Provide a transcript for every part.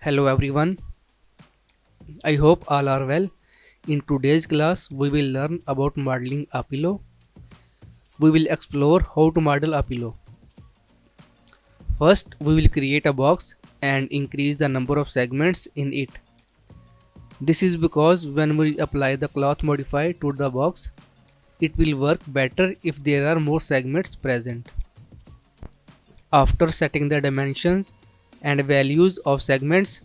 Hello everyone, I hope all are well. In today's class, we will learn about modeling a pillow. We will explore how to model a pillow. First, we will create a box and increase the number of segments in it. This is because when we apply the cloth modifier to the box, it will work better if there are more segments present. After setting the dimensions and values of segments,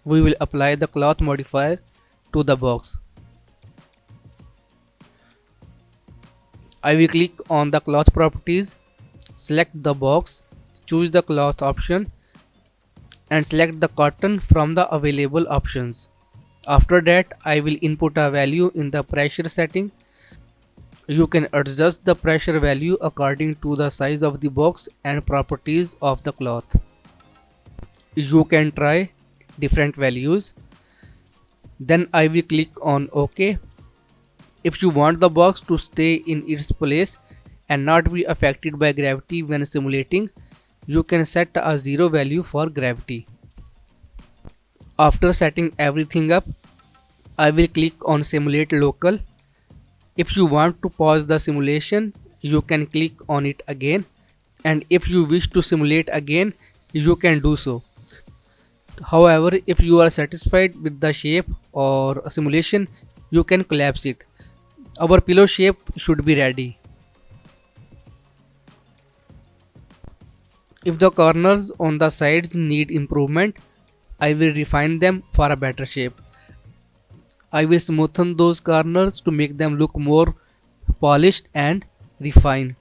we will apply the cloth modifier to the box. I will click on the cloth properties, select the box, choose the cloth option and select the cotton from the available options. After that, I will input a value in the pressure setting. You can adjust the pressure value according to the size of the box and properties of the cloth. You can try different values. Then I will click on OK. If you want the box to stay in its place and not be affected by gravity when simulating, you can set a 0 value for gravity. After setting everything up, I will click on Simulate Local. If you want to pause the simulation, you can click on it again, and if you wish to simulate again, you can do so. However, if you are satisfied with the shape or simulation, you can collapse it. Our pillow shape should be ready. If the corners on the sides need improvement, I will refine them for a better shape. I will smoothen those corners to make them look more polished and refined.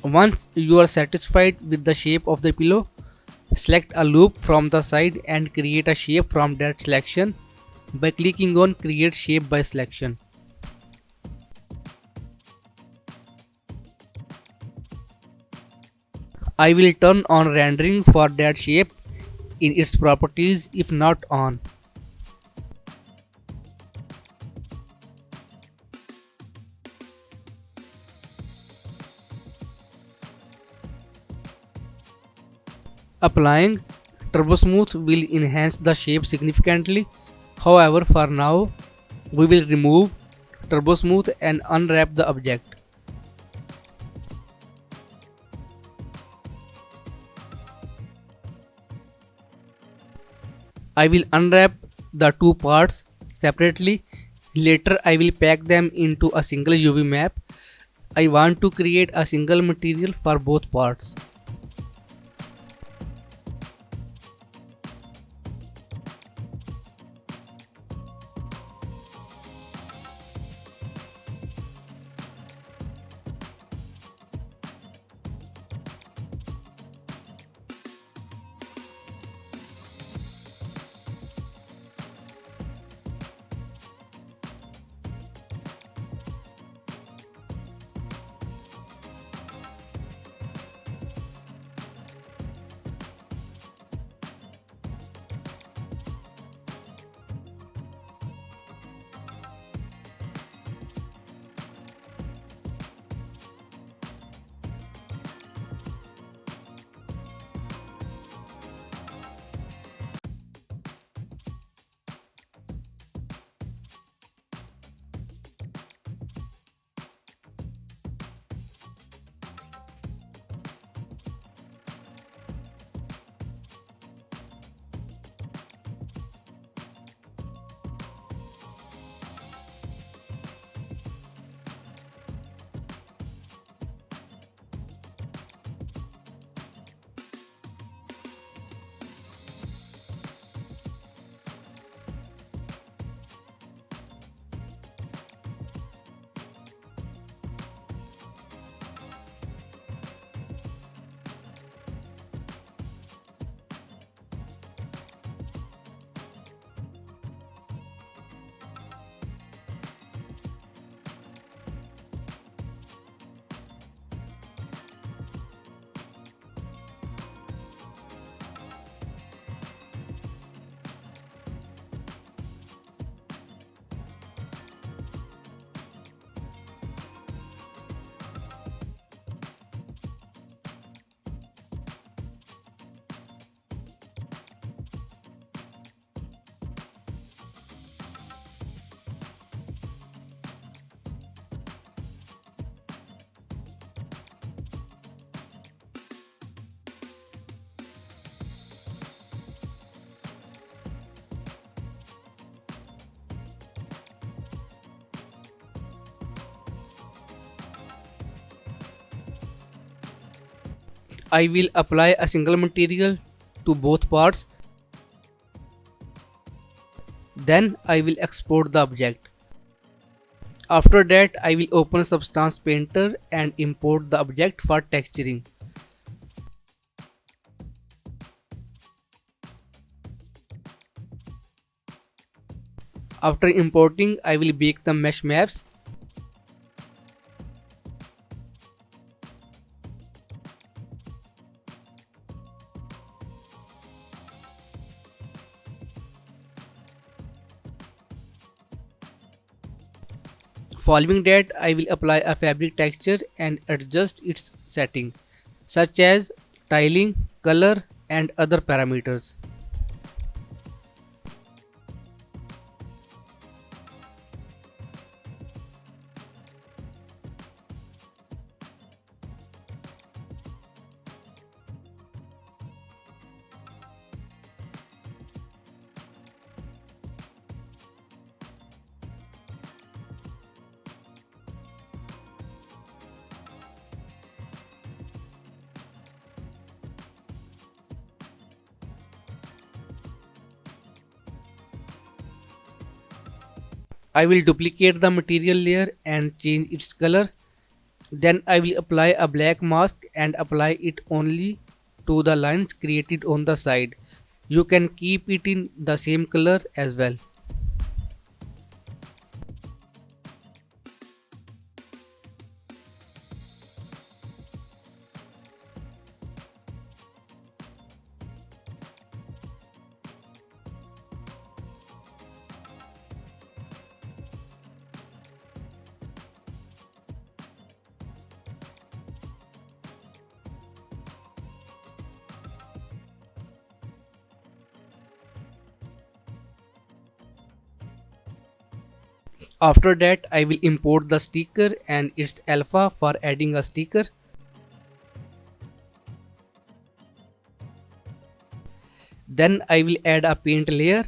Once you are satisfied with the shape of the pillow, select a loop from the side and create a shape from that selection by clicking on Create Shape by Selection. I will turn on rendering for that shape in its properties if not on. Applying Turbo Smooth will enhance the shape significantly. However, for now, we will remove Turbo Smooth and unwrap the object. I will unwrap the two parts separately. Later, I will pack them into a single UV map. I want to create a single material for both parts. I will apply a single material to both parts. Then I will export the object. After that, I will open Substance Painter and import the object for texturing. After importing, I will bake the mesh maps. Following that, I will apply a fabric texture and adjust its setting, such as tiling, color, and other parameters. I will duplicate the material layer and change its color. Then I will apply a black mask and apply it only to the lines created on the side. You can keep it in the same color as well. After that, I will import the sticker and its alpha for adding a sticker. Then I will add a paint layer.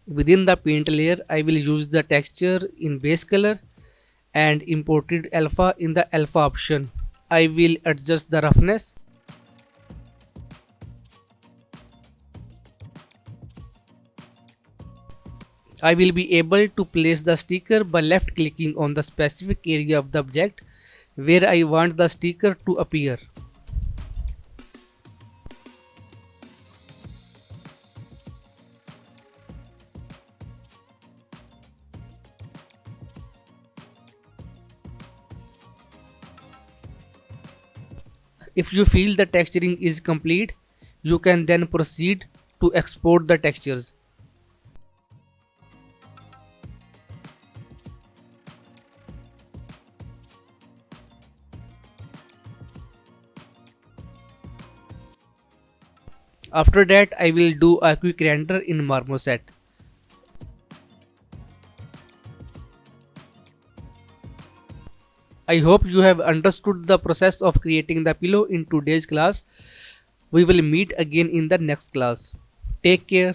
Within the paint layer, I will use the texture in base color and imported alpha in the alpha option. I will adjust the roughness. I will be able to place the sticker by left clicking on the specific area of the object where I want the sticker to appear. If you feel the texturing is complete, you can then proceed to export the textures. After that, I will do a quick render in Marmoset. I hope you have understood the process of creating the pillow in today's class. We will meet again in the next class. Take care.